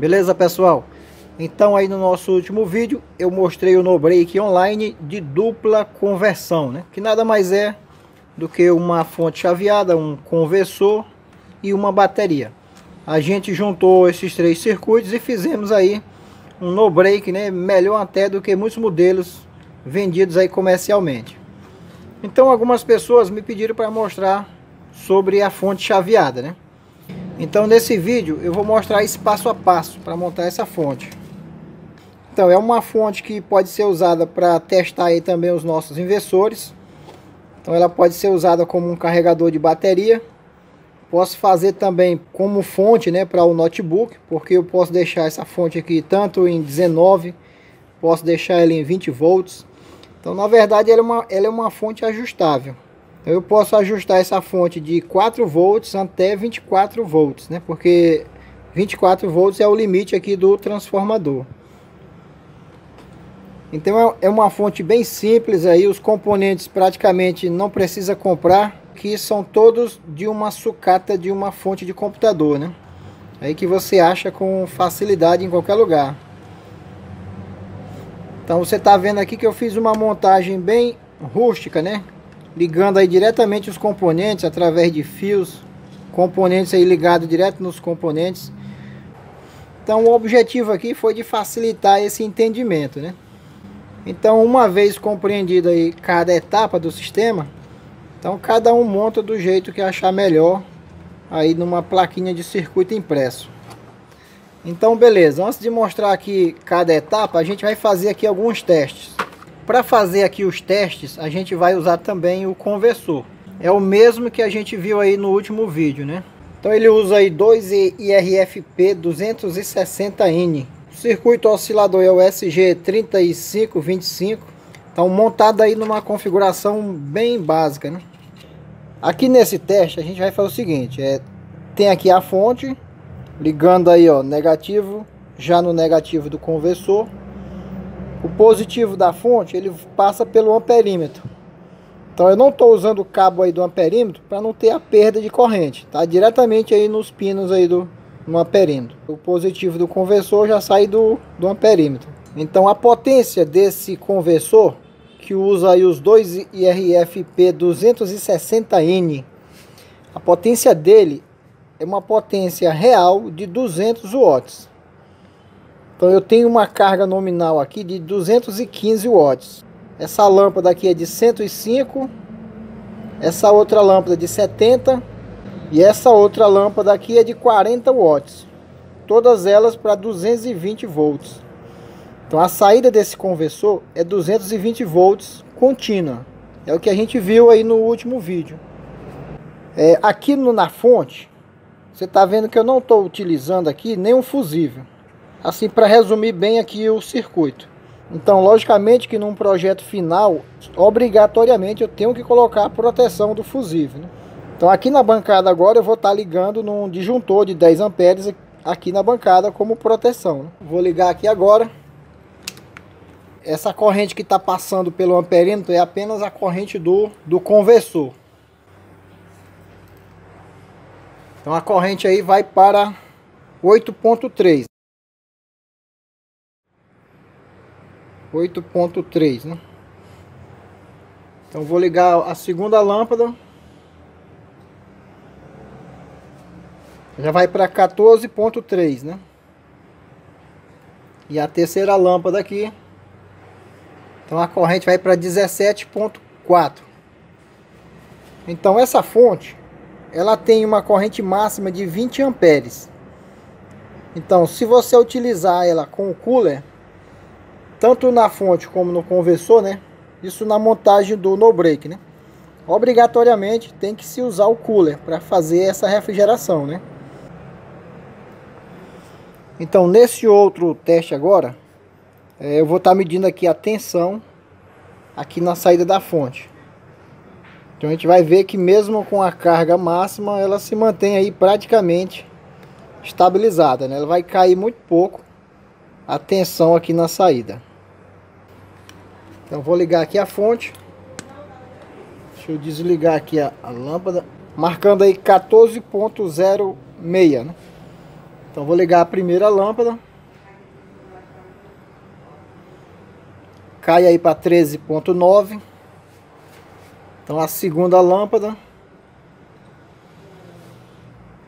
Beleza, pessoal? Então aí no nosso último vídeo eu mostrei o no-break online de dupla conversão, né? Que nada mais é do que uma fonte chaveada, um conversor e uma bateria. A gente juntou esses três circuitos e fizemos aí um no-break, né? Melhor até do que muitos modelos vendidos aí comercialmente. Então algumas pessoas me pediram para mostrar sobre a fonte chaveada, né? Então nesse vídeo eu vou mostrar esse passo a passo para montar essa fonte. Então é uma fonte que pode ser usada para testar aí também os nossos inversores. Então ela pode ser usada como um carregador de bateria. Posso fazer também como fonte, né, para o notebook, porque eu posso deixar essa fonte aqui tanto em 19, posso deixar ela em 20 volts. Então na verdade ela é uma fonte ajustável. Eu posso ajustar essa fonte de 4 volts até 24 volts, né? Porque 24 volts é o limite aqui do transformador. Então é uma fonte bem simples aí, os componentes praticamente não precisa comprar, que são todos de uma sucata de uma fonte de computador, né? Aí que você acha com facilidade em qualquer lugar. Então você está vendo aqui que eu fiz uma montagem bem rústica, né? Ligando aí diretamente os componentes através de fios, componentes aí ligados direto nos componentes. Então o objetivo aqui foi de facilitar esse entendimento, né? Então uma vez compreendido aí cada etapa do sistema, então cada um monta do jeito que achar melhor aí numa plaquinha de circuito impresso. Então beleza, antes de mostrar aqui cada etapa, a gente vai fazer aqui alguns testes. Para fazer aqui os testes, a gente vai usar também o conversor. É o mesmo que a gente viu aí no último vídeo, né? Então ele usa aí 2 IRFP 260N. O circuito oscilador é o SG3525. Então montado aí numa configuração bem básica, né? Aqui nesse teste a gente vai fazer o seguinte, tem aqui a fonte, ligando aí ó, negativo, já no negativo do conversor. O positivo da fonte, ele passa pelo amperímetro. Então eu não estou usando o cabo aí do amperímetro para não ter a perda de corrente. Tá diretamente aí nos pinos aí no amperímetro. O positivo do conversor já sai do amperímetro. Então a potência desse conversor, que usa aí os 2 IRFP 260N, a potência dele é uma potência real de 200 watts. Então eu tenho uma carga nominal aqui de 215 watts. Essa lâmpada aqui é de 105. Essa outra lâmpada de 70. E essa outra lâmpada aqui é de 40 watts. Todas elas para 220 volts. Então a saída desse conversor é 220 volts contínua. É o que a gente viu aí no último vídeo. Aqui na fonte, você está vendo que eu não estou utilizando aqui nenhum fusível. Assim, para resumir bem aqui o circuito. Então, logicamente que num projeto final, obrigatoriamente eu tenho que colocar a proteção do fusível, né? Então aqui na bancada agora eu vou estar ligando num disjuntor de 10 amperes aqui na bancada como proteção, né? Vou ligar aqui agora. Essa corrente que está passando pelo amperímetro é apenas a corrente do conversor. Então a corrente aí vai para 8.3. 8.3, né? Então vou ligar a segunda lâmpada. Já vai para 14.3, né? E a terceira lâmpada aqui. Então a corrente vai para 17.4. Então essa fonte, ela tem uma corrente máxima de 20 amperes. Então se você utilizar ela com o cooler, tanto na fonte como no conversor, né? Isso na montagem do no-break, né? Obrigatoriamente tem que se usar o cooler para fazer essa refrigeração, né? Então nesse outro teste agora, eu vou estar medindo aqui a tensão aqui na saída da fonte. Então a gente vai ver que mesmo com a carga máxima, ela se mantém aí praticamente estabilizada, né? Ela vai cair muito pouco a tensão aqui na saída. Então vou ligar aqui a fonte. Deixa eu desligar aqui a lâmpada. Marcando aí 14.06, né? Então vou ligar a primeira lâmpada. Cai aí para 13,9. Então a segunda lâmpada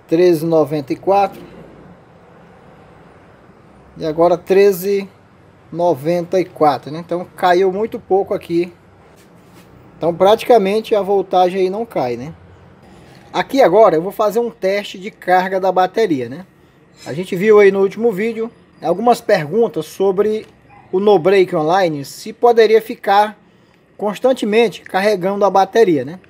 13,94. E agora 13,94, né? Então caiu muito pouco aqui. Então praticamente a voltagem aí não cai, né? Aqui agora eu vou fazer um teste de carga da bateria, né? A gente viu aí no último vídeo algumas perguntas sobre o No Break Online, se poderia ficar constantemente carregando a bateria, né?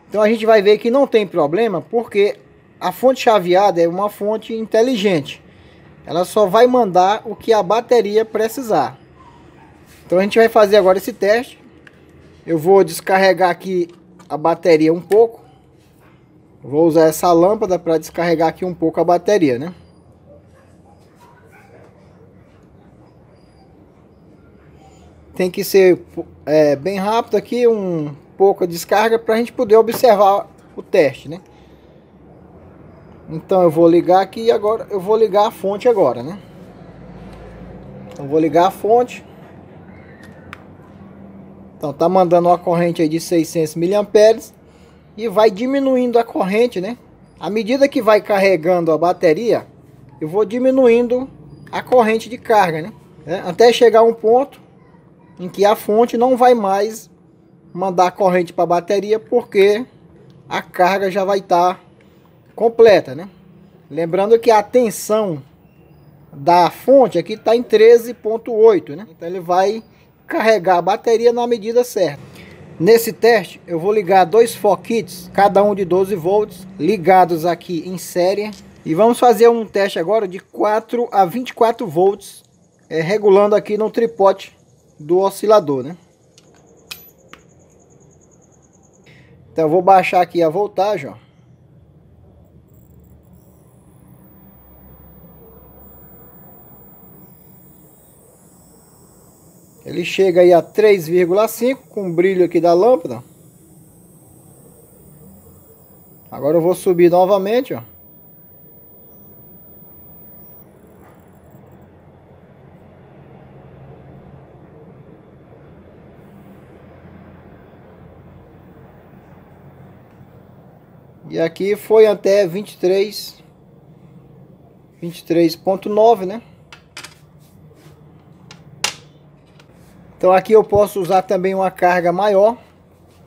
Então a gente vai ver que não tem problema, porque a fonte chaveada é uma fonte inteligente. Ela só vai mandar o que a bateria precisar. Então a gente vai fazer agora esse teste. Eu vou descarregar aqui a bateria um pouco. Vou usar essa lâmpada para descarregar aqui um pouco a bateria, né? Tem que ser bem rápido aqui, um pouco a descarga, para a gente poder observar o teste, né? Então eu vou ligar aqui e agora eu vou ligar a fonte agora, né? Então vou ligar a fonte. Então tá mandando uma corrente aí de 600 mA e vai diminuindo a corrente, né? À medida que vai carregando a bateria, eu vou diminuindo a corrente de carga, né? Até chegar a um ponto em que a fonte não vai mais mandar corrente para a bateria, porque a carga já vai estar completa, né? Lembrando que a tensão da fonte aqui está em 13,8, né? Então ele vai carregar a bateria na medida certa. Nesse teste eu vou ligar dois fockits, cada um de 12 volts, ligados aqui em série. E vamos fazer um teste agora de 4 a 24 volts, regulando aqui no tripote do oscilador, né? Então eu vou baixar aqui a voltagem, ó. Ele chega aí a 3,5 com o brilho aqui da lâmpada. Agora eu vou subir novamente, ó. E aqui foi até 23,9, né? Então aqui eu posso usar também uma carga maior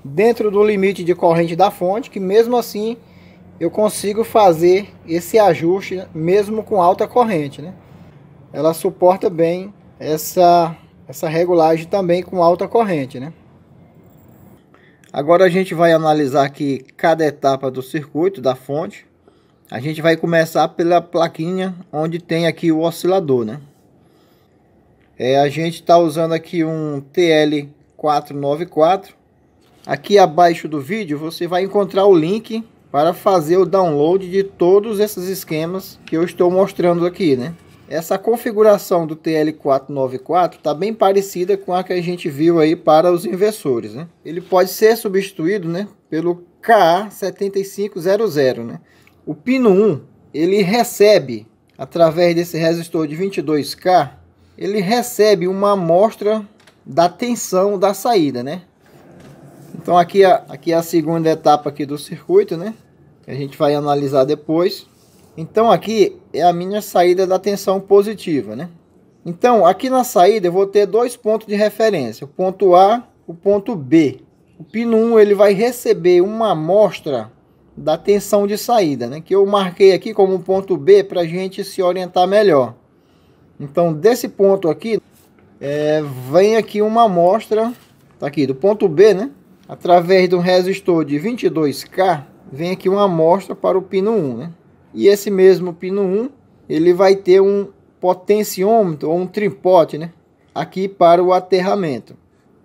dentro do limite de corrente da fonte, que mesmo assim eu consigo fazer esse ajuste mesmo com alta corrente, né? Ela suporta bem essa regulagem também com alta corrente, né? Agora a gente vai analisar aqui cada etapa do circuito da fonte. A gente vai começar pela plaquinha onde tem aqui o oscilador, né? A gente está usando aqui um TL494. Aqui abaixo do vídeo você vai encontrar o link para fazer o download de todos esses esquemas que eu estou mostrando aqui, né? Essa configuração do TL494 está bem parecida com a que a gente viu aí para os inversores, né? Ele pode ser substituído, né, pelo KA7500, né? O pino 1, ele recebe, através desse resistor de 22K, ele recebe uma amostra da tensão da saída, né? Então aqui é a segunda etapa aqui do circuito, né? Que a gente vai analisar depois. Então aqui é a minha saída da tensão positiva, né? Então aqui na saída eu vou ter dois pontos de referência, o ponto A, o ponto B. O pino 1 ele vai receber uma amostra da tensão de saída, né? Que eu marquei aqui como ponto B para a gente se orientar melhor. Então desse ponto aqui vem aqui uma amostra, tá aqui do ponto B, né? Através de um resistor de 22K vem aqui uma amostra para o pino 1, né? E esse mesmo pino 1, ele vai ter um potenciômetro ou um tripote, né? Aqui para o aterramento.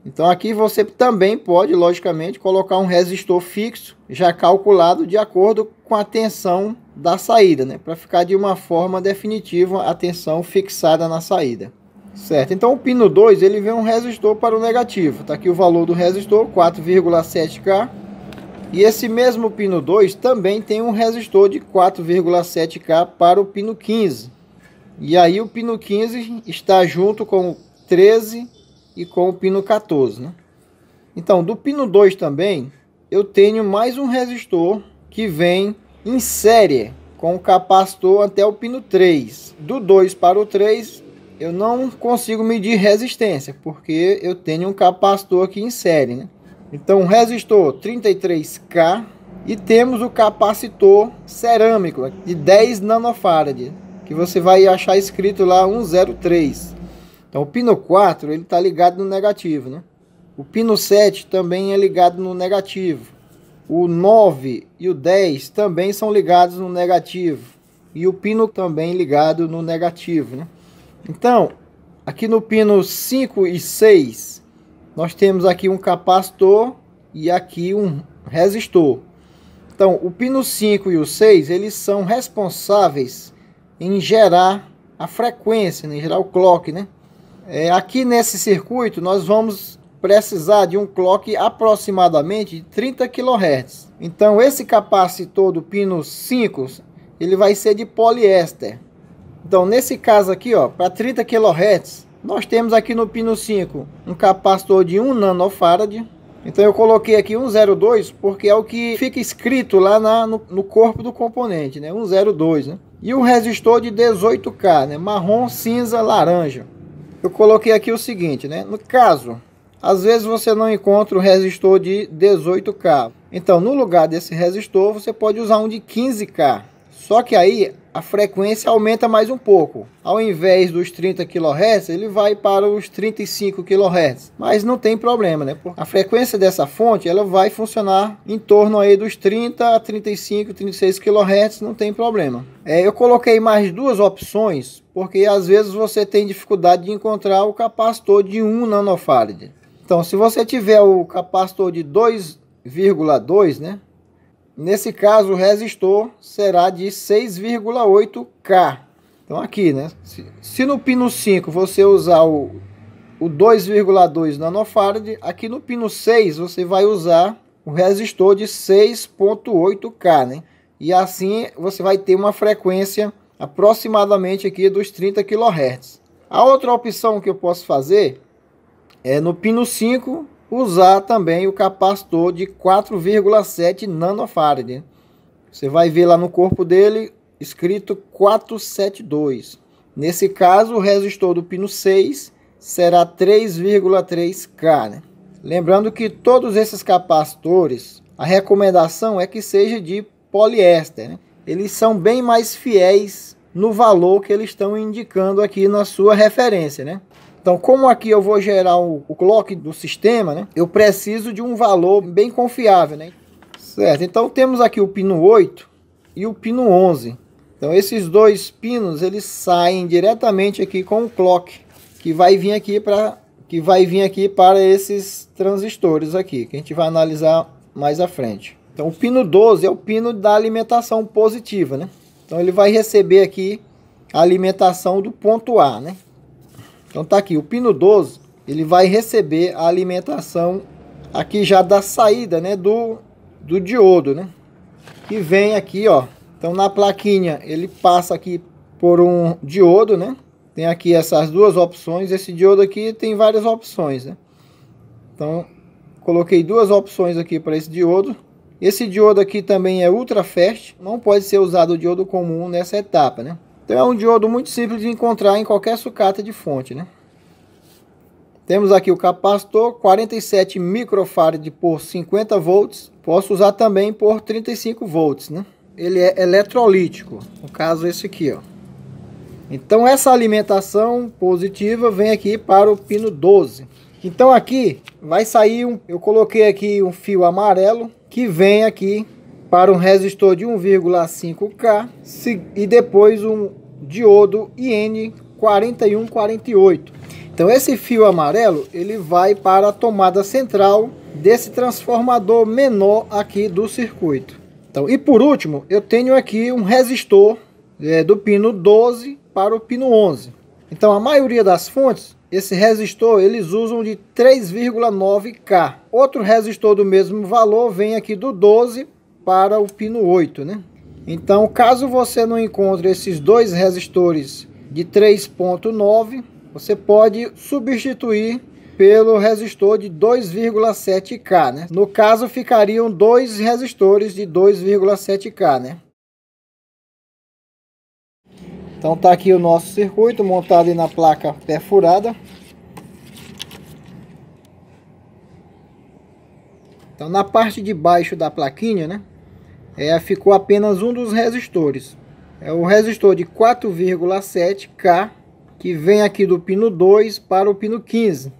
Então aqui você também pode, logicamente, colocar um resistor fixo, já calculado de acordo com a tensão da saída, né? Para ficar de uma forma definitiva a tensão fixada na saída. Certo, então o pino 2, ele vem um resistor para o negativo. Tá aqui o valor do resistor, 4,7K. E esse mesmo pino 2 também tem um resistor de 4,7K para o pino 15. E aí o pino 15 está junto com o 13 e com o pino 14, né? Então, do pino 2 também, eu tenho mais um resistor que vem em série com o capacitor até o pino 3. Do 2 para o 3, eu não consigo medir resistência, porque eu tenho um capacitor aqui em série, né? Então, um resistor 33K e temos o capacitor cerâmico de 10 nanofarad, que você vai achar escrito lá 103. Então, o pino 4 ele está ligado no negativo, né? O pino 7 também é ligado no negativo. O 9 e o 10 também são ligados no negativo. E o pino também ligado no negativo, né? Então, aqui no pino 5 e 6, nós temos aqui um capacitor e aqui um resistor. Então, o pino 5 e o 6, eles são responsáveis em gerar a frequência, né? Em gerar o clock, né? Aqui nesse circuito, nós vamos precisar de um clock aproximadamente de 30 kHz. Então, esse capacitor do pino 5, ele vai ser de poliéster. Então, nesse caso aqui, ó, para 30 kHz, nós temos aqui no pino 5 um capacitor de 1 nanofarad. Então, eu coloquei aqui 102 porque é o que fica escrito lá no corpo do componente, né? 102, né? E o resistor de 18K, né? Marrom, cinza, laranja. Eu coloquei aqui o seguinte, né? No caso, às vezes você não encontra o resistor de 18K. Então, no lugar desse resistor, você pode usar um de 15K. Só que aí a frequência aumenta mais um pouco. Ao invés dos 30 kHz, ele vai para os 35 kHz. Mas não tem problema, né? A frequência dessa fonte, ela vai funcionar em torno aí dos 30 a 35, 36 kHz, não tem problema. Eu coloquei mais duas opções, porque às vezes você tem dificuldade de encontrar o capacitor de 1 nanofarad. Então, se você tiver o capacitor de 2,2, né? Nesse caso, o resistor será de 6,8K. Então, aqui, né? Se no pino 5 você usar o 2,2 nanofarad, aqui no pino 6 você vai usar o resistor de 6,8K, né? E assim você vai ter uma frequência aproximadamente aqui dos 30 kHz. A outra opção que eu posso fazer é no pino 5 usar também o capacitor de 4,7 nanofarad. Você vai ver lá no corpo dele escrito 472. Nesse caso, o resistor do pino 6 será 3,3K, né? Lembrando que todos esses capacitores, a recomendação é que seja de poliéster, né? Eles são bem mais fiéis no valor que eles estão indicando aqui na sua referência, né? Então, como aqui eu vou gerar o clock do sistema, né? Eu preciso de um valor bem confiável, né? Certo, então temos aqui o pino 8 e o pino 11. Então, esses dois pinos, eles saem diretamente aqui com o clock, que vai vir aqui para esses transistores aqui, que a gente vai analisar mais à frente. Então, o pino 12 é o pino da alimentação positiva, né? Então, ele vai receber aqui a alimentação do ponto A, né? Então tá aqui, o pino 12, ele vai receber a alimentação aqui já da saída, né, do diodo, né? Que vem aqui, ó. Então na plaquinha ele passa aqui por um diodo, né? Tem aqui essas duas opções, esse diodo aqui tem várias opções, né? Então coloquei duas opções aqui para esse diodo. Esse diodo aqui também é ultra fast, não pode ser usado o diodo comum nessa etapa, né? Então é um diodo muito simples de encontrar em qualquer sucata de fonte, né? Temos aqui o capacitor 47 microfarad por 50 volts. Posso usar também por 35 volts, né? Ele é eletrolítico, no caso esse aqui, ó. Então essa alimentação positiva vem aqui para o pino 12. Então aqui vai sair eu coloquei aqui um fio amarelo que vem aqui para um resistor de 1,5K e depois um diodo IN4148. Então esse fio amarelo ele vai para a tomada central desse transformador menor aqui do circuito. Então, e por último eu tenho aqui um resistor do pino 12 para o pino 11. Então a maioria das fontes esse resistor eles usam de 3,9K. Outro resistor do mesmo valor vem aqui do 12 para o pino 8, né? Então, caso você não encontre esses dois resistores de 3,9, você pode substituir pelo resistor de 2,7K, né? No caso, ficariam dois resistores de 2,7K, né? Então tá aqui o nosso circuito montado aí na placa perfurada. Então na parte de baixo da plaquinha, né? Ficou apenas um dos resistores. É o resistor de 4,7K que vem aqui do pino 2 para o pino 15.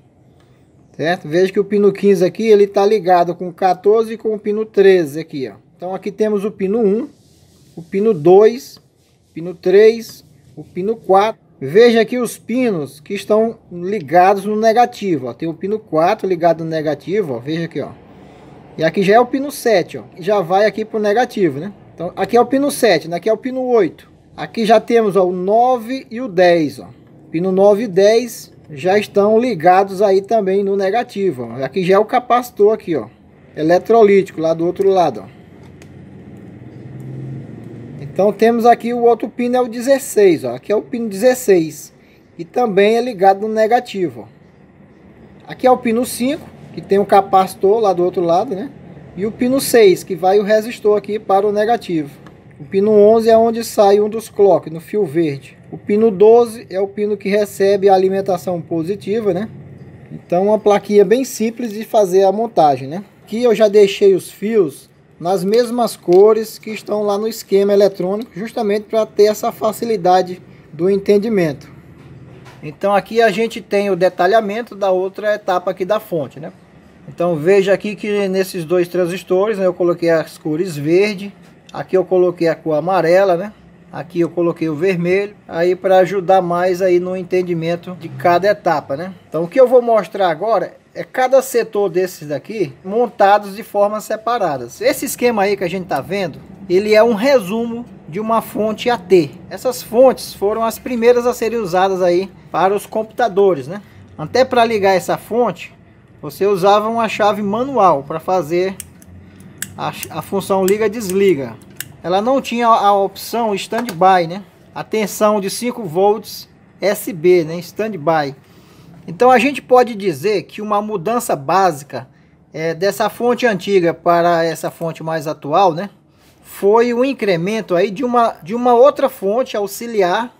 Certo? Veja que o pino 15 aqui, ele está ligado com o 14 e com o pino 13 aqui, ó. Então aqui temos o pino 1, o pino 2, pino 3, o pino 4. Veja aqui os pinos que estão ligados no negativo, ó. Tem o pino 4 ligado no negativo, ó. Veja aqui, ó. E aqui já é o pino 7, ó. Já vai aqui para o negativo, né? Então aqui é o pino 7, aqui é o pino 8. Aqui já temos, ó, o 9 e o 10, ó. Pino 9 e 10 já estão ligados aí também no negativo, ó. Aqui já é o capacitor aqui, ó, eletrolítico lá do outro lado, ó. Então temos aqui o outro pino, é o 16, ó. Aqui é o pino 16 e também é ligado no negativo, ó. Aqui é o pino 5, que tem um capacitor lá do outro lado, né? E o pino 6, que vai o resistor aqui para o negativo. O pino 11 é onde sai um dos clock, no fio verde. O pino 12 é o pino que recebe a alimentação positiva, né? Então uma plaquinha bem simples de fazer a montagem, né? Aqui eu já deixei os fios nas mesmas cores que estão lá no esquema eletrônico, justamente para ter essa facilidade do entendimento. Então aqui a gente tem o detalhamento da outra etapa aqui da fonte, né? Então veja aqui que nesses dois transistores, né, eu coloquei as cores verde, aqui eu coloquei a cor amarela, né? Aqui eu coloquei o vermelho, aí para ajudar mais aí no entendimento de cada etapa, né? Então o que eu vou mostrar agora é cada setor desses daqui montados de formas separadas. Esse esquema aí que a gente tá vendo, ele é um resumo de uma fonte AT. Essas fontes foram as primeiras a serem usadas aí para os computadores, né? Até para ligar essa fonte, você usava uma chave manual para fazer a função liga-desliga. Ela não tinha a opção standby, né? A tensão de 5 volts SB, né? Standby. Então a gente pode dizer que uma mudança básica dessa fonte antiga para essa fonte mais atual, né? Foi o incremento aí de uma outra fonte auxiliar,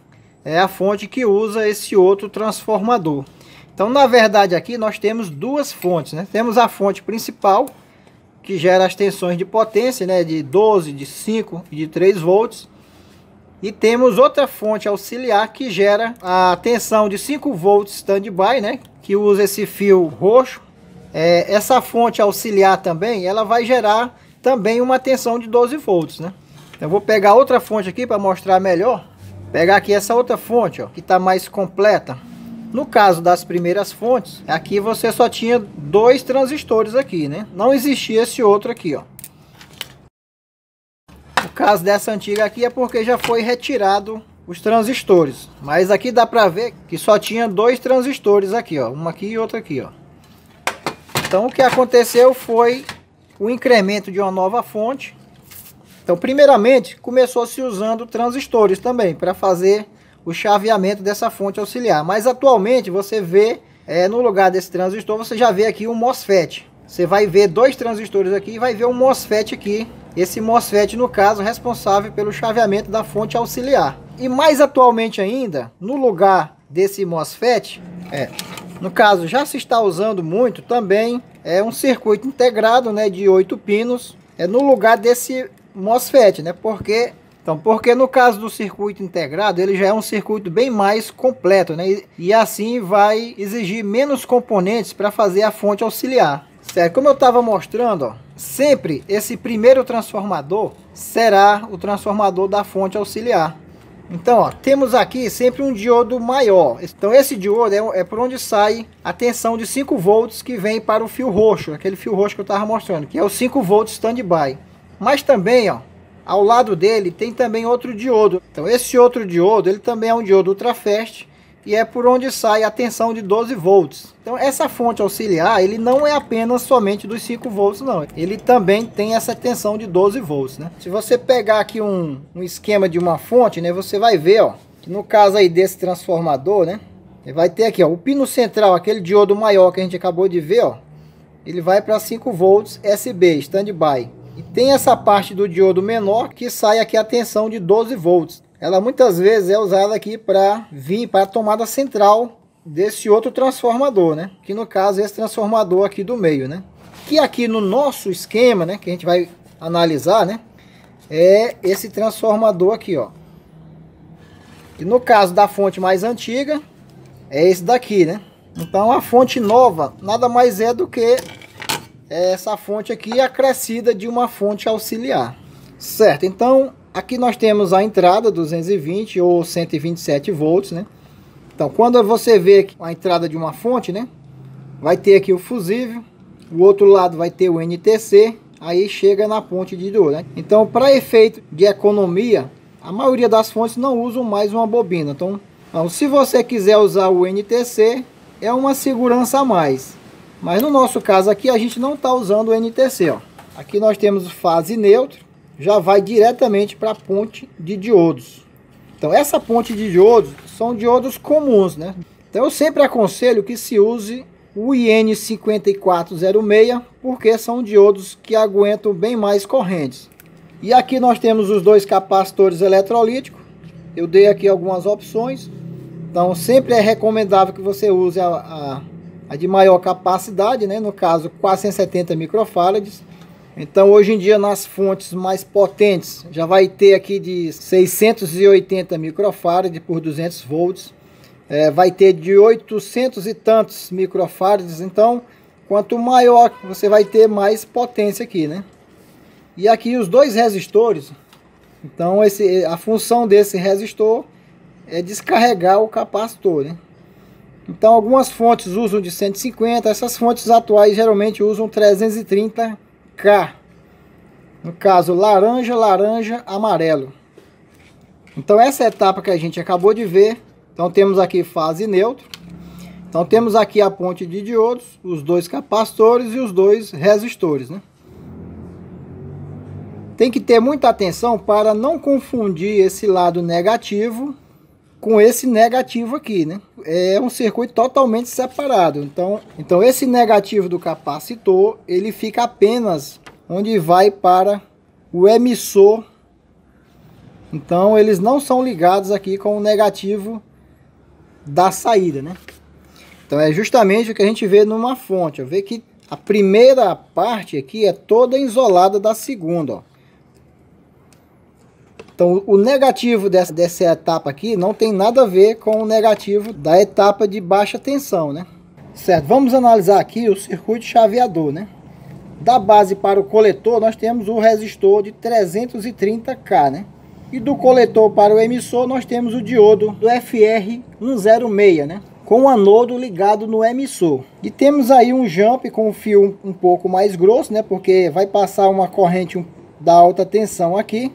a fonte que usa esse outro transformador. Então na verdade aqui nós temos duas fontes, né? Temos a fonte principal, que gera as tensões de potência, né, de 12, de 5 e de 3 volts. E temos outra fonte auxiliar que gera a tensão de 5 volts standby, né, que usa esse fio roxo. Essa fonte auxiliar também, ela vai gerar também uma tensão de 12 volts, né. Eu vou pegar outra fonte aqui para mostrar melhor. Pegar aqui essa outra fonte, ó, que está mais completa. No caso das primeiras fontes, aqui você só tinha dois transistores aqui, né? Não existia esse outro aqui, ó. No caso dessa antiga aqui é porque já foi retirado os transistores. Mas aqui dá pra ver que só tinha dois transistores aqui, ó. Um aqui e outro aqui, ó. Então o que aconteceu foi o incremento de uma nova fonte. Então primeiramente começou se usando transistores também para fazer o chaveamento dessa fonte auxiliar. Mas atualmente você vê, no lugar desse transistor, você já vê aqui um MOSFET. Você vai ver dois transistores aqui e vai ver um MOSFET aqui. Esse MOSFET, no caso, responsável pelo chaveamento da fonte auxiliar. E mais atualmente ainda, no lugar desse MOSFET, no caso já se está usando muito também, um circuito integrado, né, de 8 pinos, no lugar desse MOSFET, né, porque no caso do circuito integrado, ele já é um circuito bem mais completo, né? E assim vai exigir menos componentes para fazer a fonte auxiliar. Certo? Como eu estava mostrando, ó, sempre esse primeiro transformador será o transformador da fonte auxiliar. Então, ó, temos aqui sempre um diodo maior. Então esse diodo é por onde sai a tensão de 5 volts que vem para o fio roxo, aquele fio roxo que eu estava mostrando, que é o 5 volts standby. Mas também, ó, ao lado dele tem também outro diodo. Então esse outro diodo, ele também é um diodo ultrafast, e é por onde sai a tensão de 12 volts. Então essa fonte auxiliar, ele não é apenas somente dos 5 volts não, ele também tem essa tensão de 12 volts, né? Se você pegar aqui um esquema de uma fonte, né, você vai ver, ó, que no caso aí desse transformador, né, ele vai ter aqui, ó, o pino central, aquele diodo maior que a gente acabou de ver, ó, ele vai para 5 volts SB, standby. E tem essa parte do diodo menor que sai aqui a tensão de 12 volts. Ela muitas vezes é usada aqui para vir para a tomada central desse outro transformador, né? Que no caso é esse transformador aqui do meio, né? Que aqui no nosso esquema, né, que a gente vai analisar, né, é esse transformador aqui, ó. Que no caso da fonte mais antiga é esse daqui, né? Então a fonte nova nada mais é do que essa fonte aqui acrescida de uma fonte auxiliar. Certo, então aqui nós temos a entrada 220 ou 127 volts, né? Então quando você vê a entrada de uma fonte, né, vai ter aqui o fusível, o outro lado vai ter o NTC, aí chega na ponte de diodo, né? Então para efeito de economia, a maioria das fontes não usam mais uma bobina. Então se você quiser usar o NTC, é uma segurança a mais. Mas no nosso caso aqui, a gente não está usando o NTC, ó. Aqui nós temos fase neutro, já vai diretamente para a ponte de diodos. Então essa ponte de diodos são diodos comuns, né? Então eu sempre aconselho que se use o IN5406, porque são diodos que aguentam bem mais correntes. E aqui nós temos os dois capacitores eletrolíticos. Eu dei aqui algumas opções. Então sempre é recomendável que você use a de maior capacidade, né? No caso 470 microfarads. Então hoje em dia nas fontes mais potentes já vai ter aqui de 680 microfarads por 200 volts. Vai ter de 800 e tantos microfarads. Então quanto maior você vai ter, mais potência aqui, né? E aqui os dois resistores. Então a função desse resistor é descarregar o capacitor, né? Então algumas fontes usam de 150, essas fontes atuais geralmente usam 330K. No caso laranja, laranja, amarelo. Então essa etapa que a gente acabou de ver, então temos aqui fase neutro. Então temos aqui a ponte de diodos, os dois capacitores e os dois resistores, né? Tem que ter muita atenção para não confundir esse lado negativo com esse negativo aqui, né? É um circuito totalmente separado. Então esse negativo do capacitor, ele fica apenas onde vai para o emissor. Então eles não são ligados aqui com o negativo da saída, né? Então é justamente o que a gente vê numa fonte. Ó. Vê que a primeira parte aqui é toda isolada da segunda, ó. Então o negativo dessa etapa aqui não tem nada a ver com o negativo da etapa de baixa tensão, né? Certo, vamos analisar aqui o circuito chaveador, né? Da base para o coletor nós temos o resistor de 330K, né? E do coletor para o emissor nós temos o diodo do FR106, né? Com o anodo ligado no emissor. E temos aí um jump com o fio um pouco mais grosso, né? Porque vai passar uma corrente da alta tensão aqui.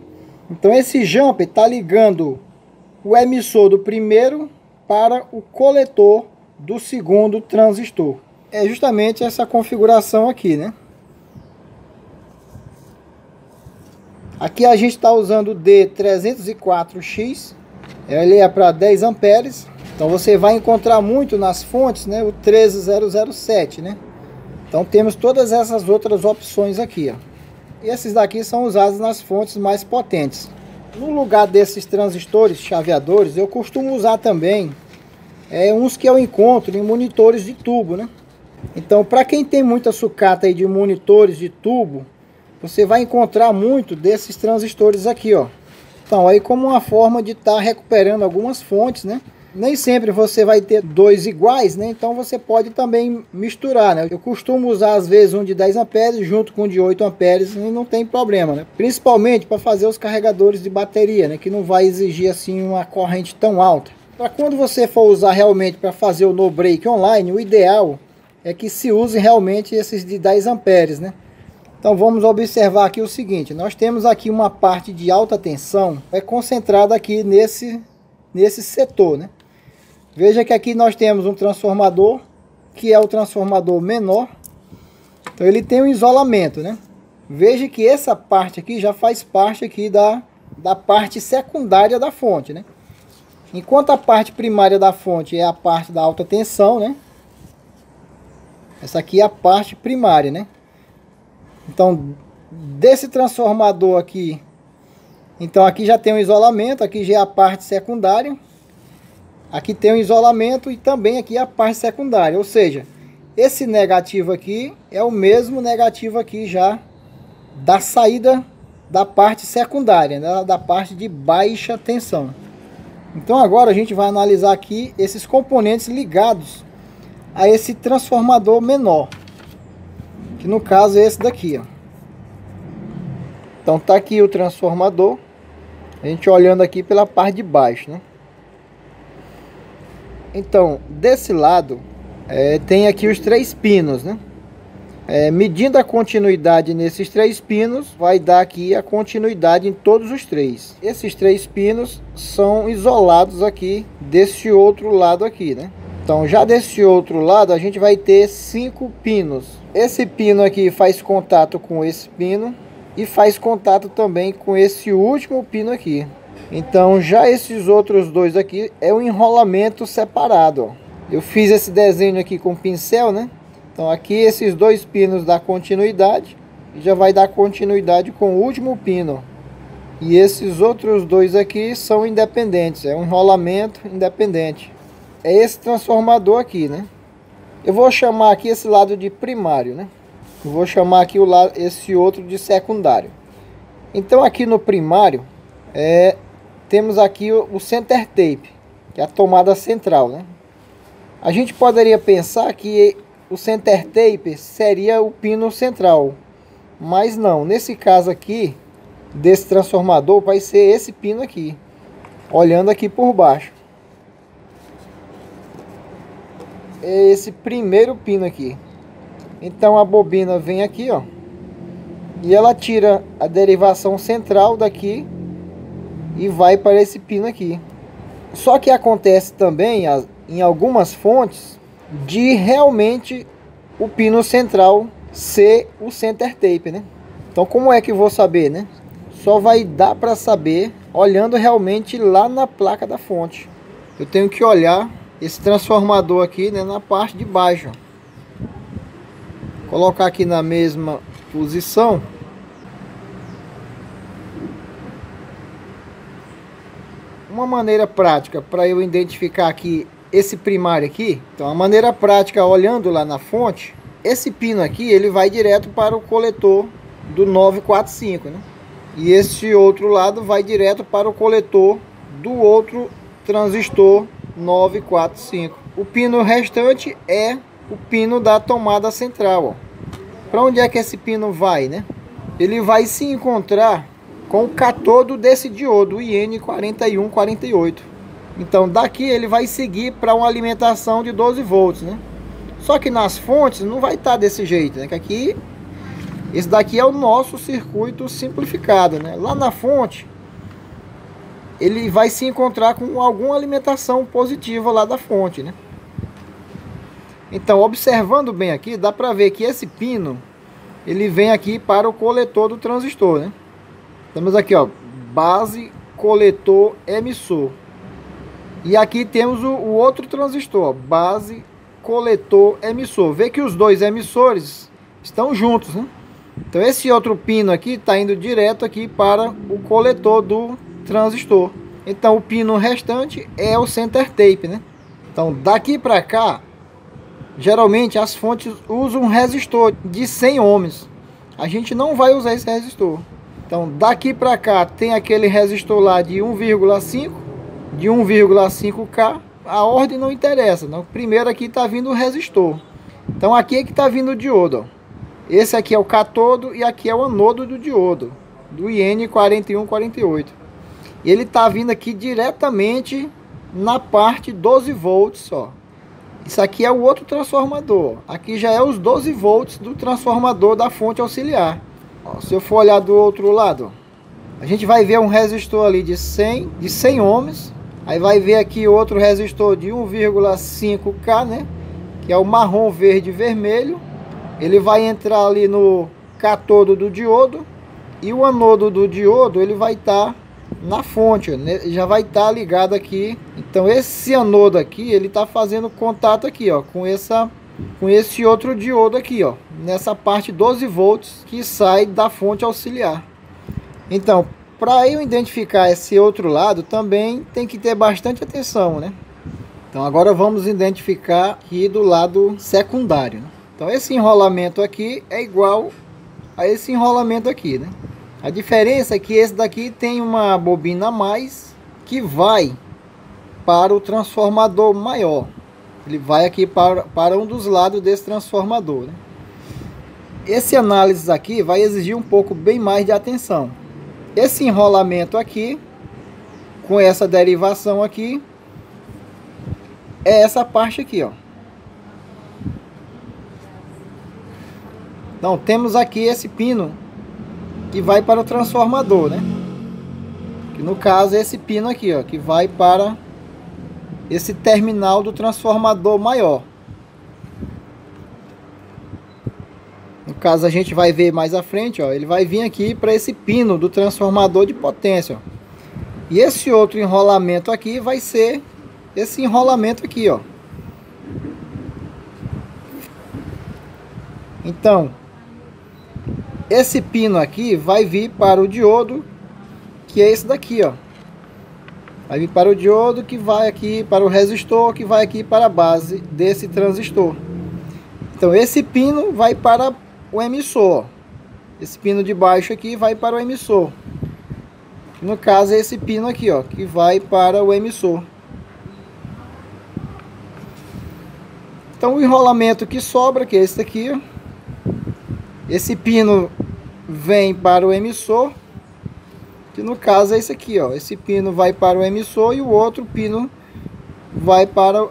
Então esse jump está ligando o emissor do primeiro para o coletor do segundo transistor. É justamente essa configuração aqui, né? Aqui a gente está usando o D304X. Ele é para 10 amperes. Então você vai encontrar muito nas fontes, né? O 13007, né? Então temos todas essas outras opções aqui, ó. E esses daqui são usados nas fontes mais potentes. No lugar desses transistores chaveadores, eu costumo usar também uns que eu encontro em monitores de tubo, né? Então, para quem tem muita sucata aí de monitores de tubo, você vai encontrar muito desses transistores aqui, ó. Então, aí como uma forma de estar recuperando algumas fontes, né? Nem sempre você vai ter dois iguais, né? Então você pode também misturar, né? Eu costumo usar às vezes um de 10 amperes junto com um de 8 amperes e não tem problema, né? Principalmente para fazer os carregadores de bateria, né? Que não vai exigir assim uma corrente tão alta. Para quando você for usar realmente para fazer o no break online, o ideal é que se use realmente esses de 10 amperes, né? Então vamos observar aqui o seguinte, nós temos aqui uma parte de alta tensão concentrada aqui nesse setor, né? Veja que aqui nós temos um transformador, que é o transformador menor. Então ele tem um isolamento, né? Veja que essa parte aqui já faz parte aqui da parte secundária da fonte, né? Enquanto a parte primária da fonte é a parte da alta tensão, né? Essa aqui é a parte primária, né? Então, desse transformador aqui, então aqui já tem um isolamento, aqui já é a parte secundária. Aqui tem um isolamento e também aqui a parte secundária, ou seja, esse negativo aqui é o mesmo negativo aqui já da saída da parte secundária, né? Da parte de baixa tensão. Então agora a gente vai analisar aqui esses componentes ligados a esse transformador menor, que no caso é esse daqui, ó. Então tá aqui o transformador, a gente olhando aqui pela parte de baixo, né? Então, desse lado, tem aqui os 3 pinos, né? Medindo a continuidade nesses 3 pinos, vai dar aqui a continuidade em todos os 3. Esses 3 pinos são isolados aqui desse outro lado aqui, né? Então, já desse outro lado, a gente vai ter 5 pinos. Esse pino aqui faz contato com esse pino e faz contato também com esse último pino aqui. Então já esses outros dois aqui é um enrolamento separado, ó. Eu fiz esse desenho aqui com pincel, né? Então aqui esses 2 pinos dá continuidade e já vai dar continuidade com o último pino. E esses outros 2 aqui são independentes, é um enrolamento independente. É esse transformador aqui, né? Eu vou chamar aqui esse lado de primário, né? Eu vou chamar aqui esse outro de secundário. Então aqui no primário temos aqui o center tape, que é a tomada central, né? A gente poderia pensar que o center tape seria o pino central, mas não. Nesse caso aqui, desse transformador, vai ser esse pino aqui, olhando aqui por baixo. É esse primeiro pino aqui. Então a bobina vem aqui, ó, e ela tira a derivação central daqui e vai para esse pino aqui. Só que acontece também em algumas fontes de realmente o pino central ser o center tape, né? Então como é que eu vou saber, né? Só vai dar para saber olhando realmente lá na placa da fonte. Eu tenho que olhar esse transformador aqui, né, na parte de baixo. Colocar aqui na mesma posição. Uma maneira prática para eu identificar aqui esse primário aqui. Então a maneira prática, olhando lá na fonte, esse pino aqui ele vai direto para o coletor do 945, né? E esse outro lado vai direto para o coletor do outro transistor 945. O pino restante é o pino da tomada central, ó. Para onde é que esse pino vai, né? Ele vai se encontrar com o catodo desse diodo, o IN4148. Então daqui ele vai seguir para uma alimentação de 12 volts, né? Só que nas fontes não vai estar desse jeito, né? Que aqui, esse daqui é o nosso circuito simplificado, né? Lá na fonte, ele vai se encontrar com alguma alimentação positiva lá da fonte, né? Então, observando bem aqui, dá para ver que esse pino, ele vem aqui para o coletor do transistor, né? Temos aqui, ó, base, coletor, emissor. E aqui temos o outro transistor, ó, base, coletor, emissor. Vê que os dois emissores estão juntos, né? Então esse outro pino aqui está indo direto aqui para o coletor do transistor. Então o pino restante é o center tape, né? Então daqui para cá, geralmente as fontes usam um resistor de 100 ohms. A gente não vai usar esse resistor. Então daqui para cá tem aquele resistor lá de 1,5, de 1,5K. A ordem não interessa, não. Primeiro aqui está vindo o resistor. Então aqui é que está vindo o diodo, ó. Esse aqui é o catodo e aqui é o anodo do diodo, do IN4148. E ele está vindo aqui diretamente na parte 12 volts, ó. Isso aqui é o outro transformador. Aqui já é os 12 volts do transformador da fonte auxiliar. Ó, se eu for olhar do outro lado, a gente vai ver um resistor ali de 100 ohms. Aí vai ver aqui outro resistor de 1,5K, né? Que é o marrom, verde e vermelho. Ele vai entrar ali no catodo do diodo. E o anodo do diodo, ele vai estar na fonte, né? Já vai estar ligado aqui. Então esse anodo aqui, ele está fazendo contato aqui, ó, com esse outro diodo aqui, ó, nessa parte 12 volts que sai da fonte auxiliar. Então, para eu identificar esse outro lado, também tem que ter bastante atenção, né? Então agora vamos identificar aqui do lado secundário, né? Então esse enrolamento aqui é igual a esse enrolamento aqui, né? A diferença é que esse daqui tem uma bobina a mais que vai para o transformador maior. Ele vai aqui para um dos lados desse transformador, né? Esse análise aqui vai exigir um pouco bem mais de atenção. Esse enrolamento aqui, com essa derivação aqui, é essa parte aqui, ó. Então temos aqui esse pino que vai para o transformador, né? Que no caso é esse pino aqui, ó, que vai para esse terminal do transformador maior. No caso a gente vai ver mais à frente, ó, ele vai vir aqui para esse pino do transformador de potência, ó. E esse outro enrolamento aqui vai ser esse enrolamento aqui, ó. Então, esse pino aqui vai vir para o diodo, que é esse daqui, ó. Vai vir para o diodo, que vai aqui para o resistor, que vai aqui para a base desse transistor. Então esse pino vai para o emissor. Esse pino de baixo aqui vai para o emissor. No caso é esse pino aqui, ó, que vai para o emissor. Então o enrolamento que sobra, que é esse aqui, ó. Esse pino vem para o emissor, que no caso é esse aqui, ó. Esse pino vai para o emissor e o outro pino vai para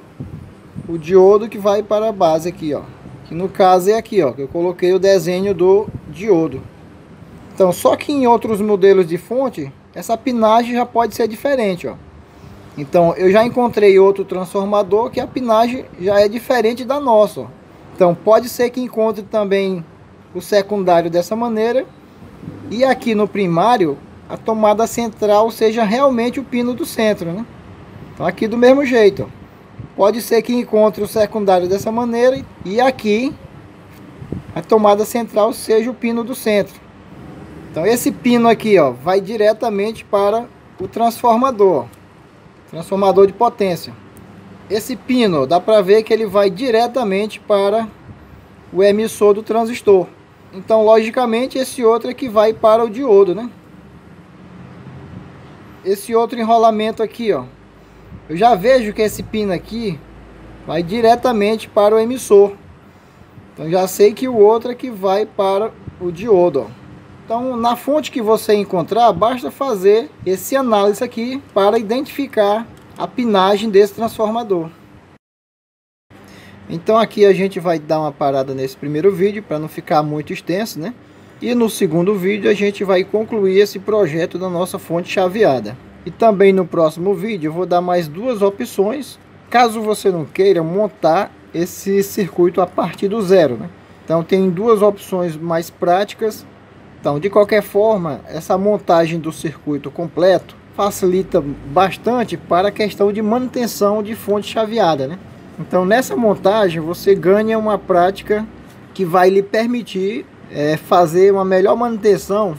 o diodo, que vai para a base aqui, ó. Que no caso é aqui, ó, que eu coloquei o desenho do diodo. Então, só que em outros modelos de fonte, essa pinagem já pode ser diferente, ó. Então, eu já encontrei outro transformador que a pinagem já é diferente da nossa, ó. Então, pode ser que encontre também o secundário dessa maneira, e aqui no primário a tomada central seja realmente o pino do centro, né? Então aqui do mesmo jeito, ó. Pode ser que encontre o secundário dessa maneira, e aqui a tomada central seja o pino do centro. Então esse pino aqui, ó, vai diretamente para o transformador, ó, transformador de potência. Esse pino, ó, dá para ver que ele vai diretamente para o emissor do transistor. Então, logicamente, esse outro é que vai para o diodo, né? Esse outro enrolamento aqui, ó, eu já vejo que esse pino aqui vai diretamente para o emissor. Então, já sei que o outro é que vai para o diodo, ó. Então, na fonte que você encontrar, basta fazer esse análise aqui para identificar a pinagem desse transformador. Então aqui a gente vai dar uma parada nesse primeiro vídeo para não ficar muito extenso, né? E no segundo vídeo a gente vai concluir esse projeto da nossa fonte chaveada. E também no próximo vídeo eu vou dar mais duas opções, caso você não queira montar esse circuito a partir do zero, né? Então tem duas opções mais práticas. Então, de qualquer forma, essa montagem do circuito completo facilita bastante para a questão de manutenção de fonte chaveada, né? Então nessa montagem você ganha uma prática que vai lhe permitir fazer uma melhor manutenção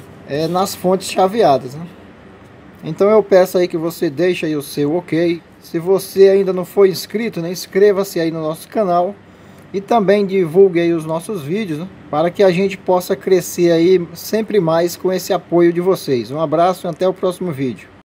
nas fontes chaveadas, né? Então eu peço aí que você deixe aí o seu ok. Se você ainda não for inscrito, né, inscreva-se aí no nosso canal e também divulgue aí os nossos vídeos, né, para que a gente possa crescer aí sempre mais com esse apoio de vocês. Um abraço e até o próximo vídeo.